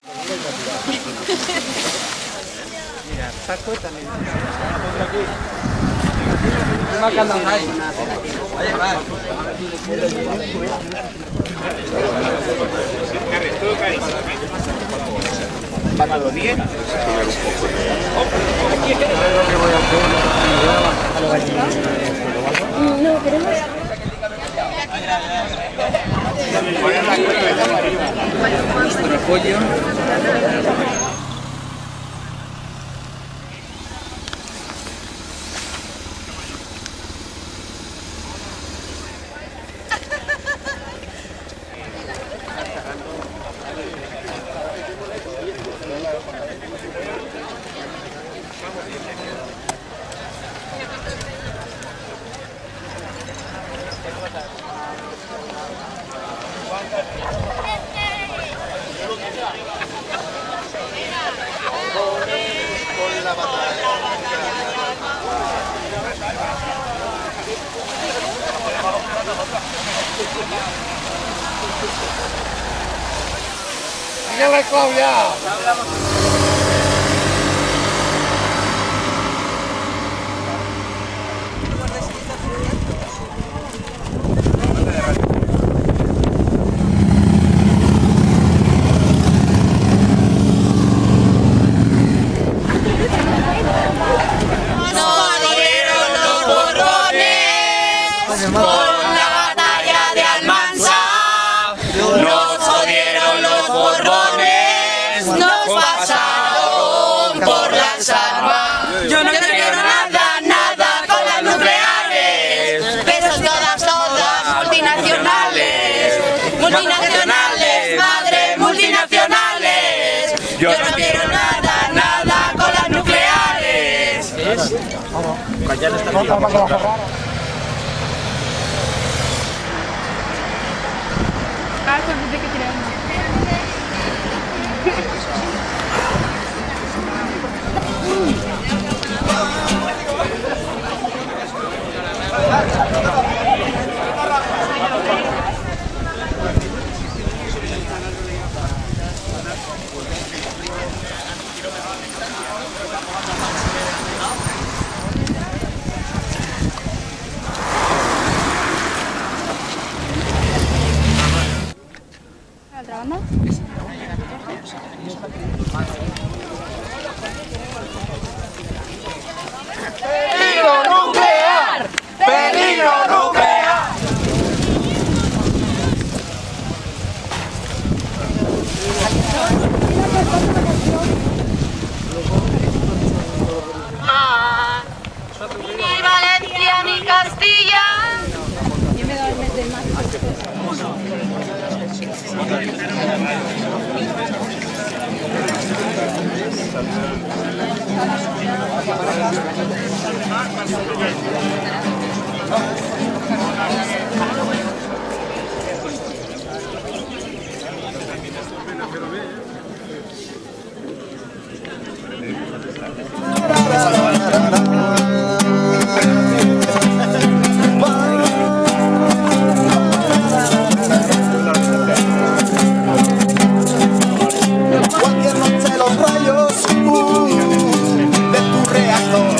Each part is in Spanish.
Mira, Paco también. Una candela ahí. Ahí va. ¿Para los 10? No, queremos... Nuestro pollo. ¡Síguele, Claudia! Yo no quiero nada con las nucleares, pero todas multinacionales, madre, multinacionales. Yo no quiero nada con las nucleares. Callar esta vida. ¿La otra banda? ¡Peligro nuclear! ¡Peligro nuclear! Ni Valencia ni Castilla. Yo me doy el mes del mar. Cualquier noche los rayos de tu reactor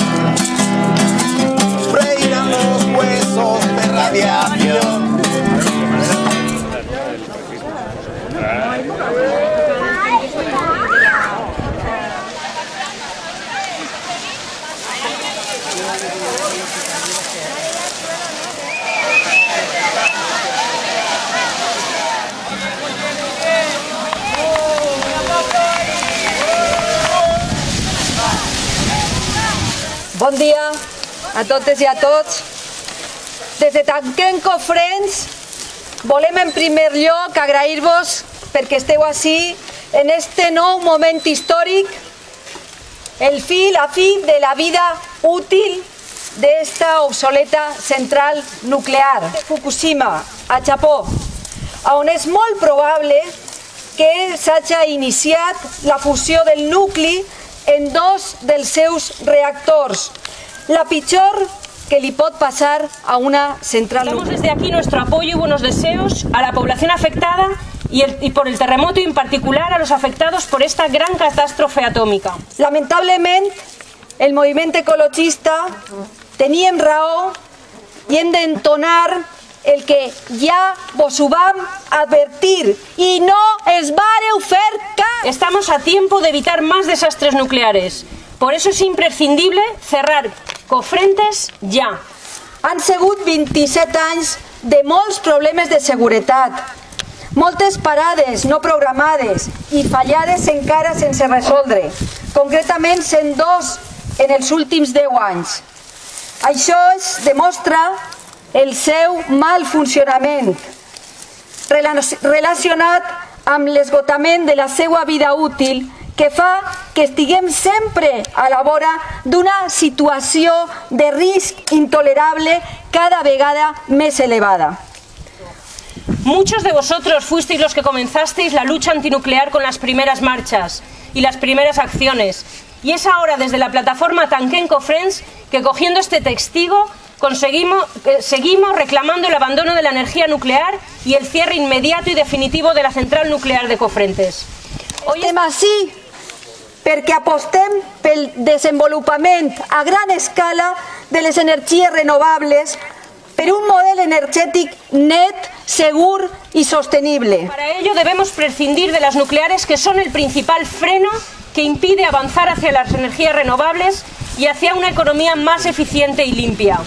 freirán los huesos de radiación. Bon dia a totes i a tots. Des de Tanquenco Friends volem en primer lloc agrair-vos perquè esteu ací en este nou moment històric, la fi de la vida útil d'esta obsoleta central nuclear de Fukushima, a Japó, on és molt probable que s'hagi iniciat la fusió del nucli en dos dels seus reactors, la pitjor que le puede pasar a una central nuclear. Damos desde aquí nuestro apoyo y buenos deseos a la población afectada y por el terremoto, y en particular a los afectados por esta gran catástrofe atómica. Lamentablement, el moviment ecologista teníem raó i hem d'entonar el que ja vos ho vam advertir i no es vareu fer cas. Estamos a tiempo de evitar más desastres nucleares. Por eso es imprescindible cerrar Cofrentes ya. Han sigut 27 anys de molts problemes de seguretat, moltes parades no programades i fallades encara sense resoldre, concretament 102 en els últims 10 anys. Això es demostra el seu mal funcionament relacionat amb l'esgotament de la seva vida útil, que fa que estiguem sempre a la vora d'una situació de risc intolerable cada vegada més elevada. Muchos de vosotros fuisteis los que comenzasteis la lucha antinuclear con las primeras marchas y las primeras acciones. Y es ahora desde la plataforma Tanquenco Friends que, cogiendo este testigo, seguimos reclamando el abandono de la energía nuclear y el cierre inmediato y definitivo de la central nuclear de Cofrentes. Estem així perquè apostem pel desenvolupament a gran escala de les energies renovables, per un model energètic net, segur y sostenible. Para ello debemos prescindir de las nucleares, que son el principal freno que impide avanzar hacia las energías renovables y hacia una economía más eficiente y limpia.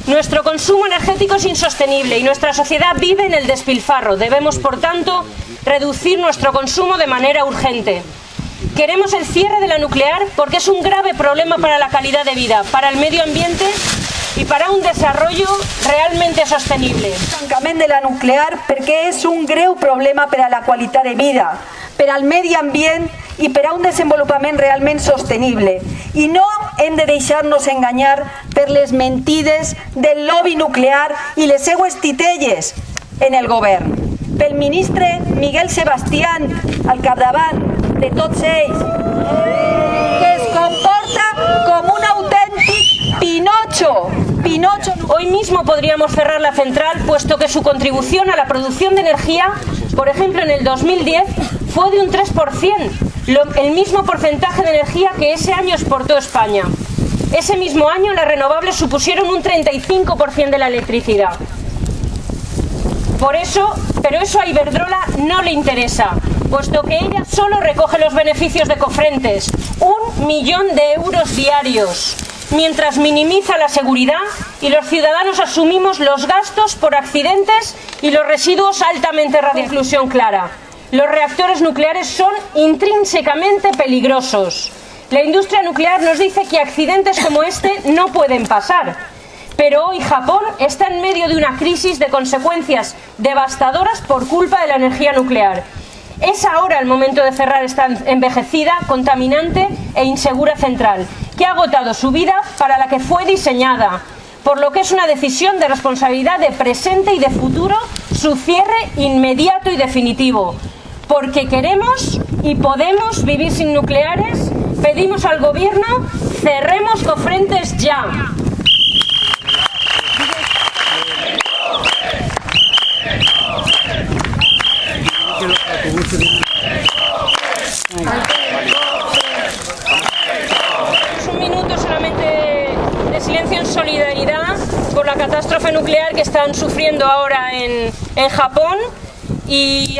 Nuestro consumo energético es insostenible y nuestra sociedad vive en el despilfarro. Debemos, por tanto, reducir nuestro consumo de manera urgente. Queremos el cierre de la nuclear porque es un grave problema para la calidad de vida, para el medio ambiente y para un desarrollo realmente sostenible. El tancament de la nuclear perquè és un greu problema per a la qualitat de vida, per al medi ambient i per a un desenvolupament realment sostenible. I no hem de deixar-nos enganyar per les mentides del lobby nuclear i les seues titelles en el govern. Pel ministre Miguel Sebastián, al capdavant de tots ells, que es comporta com un autèntic Pinocho. Hoy mismo podríamos cerrar la central, puesto que su contribución a la producción de energía, por ejemplo en el 2010, fue de un 3%, el mismo porcentaje de energía que ese año exportó España. Ese mismo año las renovables supusieron un 35% de la electricidad. Pero eso a Iberdrola no le interesa, puesto que ella solo recoge los beneficios de Cofrentes, 1 millón de euros diarios, mientras minimiza la seguridad y los ciudadanos asumimos los gastos por accidentes y los residuos altamente radioactivos. Conclusión clara: los reactores nucleares son intrínsecamente peligrosos. La industria nuclear nos dice que accidentes como este no pueden pasar. Pero hoy Japón está en medio de una crisis de consecuencias devastadoras por culpa de la energía nuclear. Es ahora el momento de cerrar esta envejecida, contaminante e insegura central, que ha agotado su vida para la que fue diseñada, por lo que es una decisión de responsabilidad de presente y de futuro su cierre inmediato y definitivo. Porque queremos y podemos vivir sin nucleares, pedimos al gobierno: cerremos Cofrentes ya. Un minuto solamente de silencio en solidaridad por la catástrofe nuclear que están sufriendo ahora en Japón y